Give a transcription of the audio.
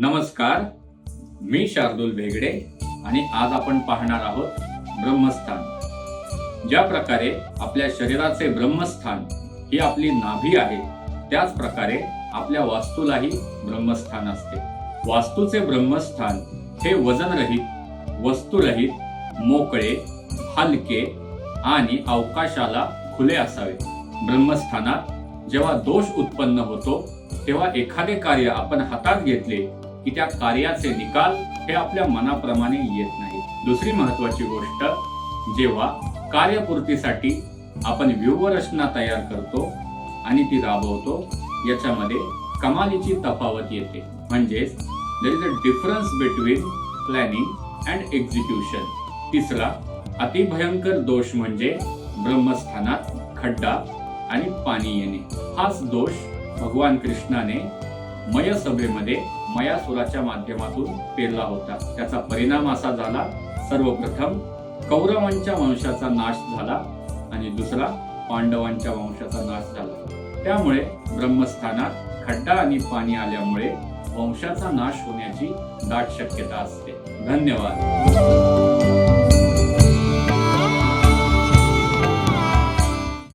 नमस्कार, मी शार्दूल भेगडे आणि आज आपण पाहणार आहोत ब्रह्मस्थान। ज्या प्रकारे आपल्या शरीराचे ब्रह्मस्थान ही आपली नाभी आहे, त्याच प्रकारे आपल्या वास्तूलाही ब्रह्मस्थान असते। वास्तूचे ब्रह्मस्थान हे वजनरहित, वस्तुरहित, मोकळे, हलके आणि अवकाशाला खुले असावे। ब्रह्मस्थानात जेव्हा दोष उत्पन्न होतो तेव्हा एखादे कार्य आपण हातात घेतले की त्या कार्याचे निकाल हे आपल्या मनाप्रमाणे येत नाही। दुसरी महत्वाची गोष्ट, जेव्हा कार्यपूर्तीसाठी आपण व्यूहरचना तयार करतो आणि ती राबवतो, याच्यामध्ये कमालीची तफावत येते। म्हणजेच there is a difference between planning and execution. तिसरा अतिभयंकर दोष म्हणजे ब्रह्मस्थानात खड्डा आणि पाणी येणे। हाच दोष भगवान कृष्णाने मयसभेमध्ये मयासुराच्या माध्यमातून पेरला होता। त्याचा परिणाम असा झाला, सर्वप्रथम कौरवांच्या वंशाचा नाश झाला आणि दुसरा पांडवांच्या वंशाचा नाश झाला। त्यामुळे ब्रह्मस्थानात खड्डा आणि पाणी आल्यामुळे वंशाचा नाश होण्याची दाट शक्यता असते। धन्यवाद।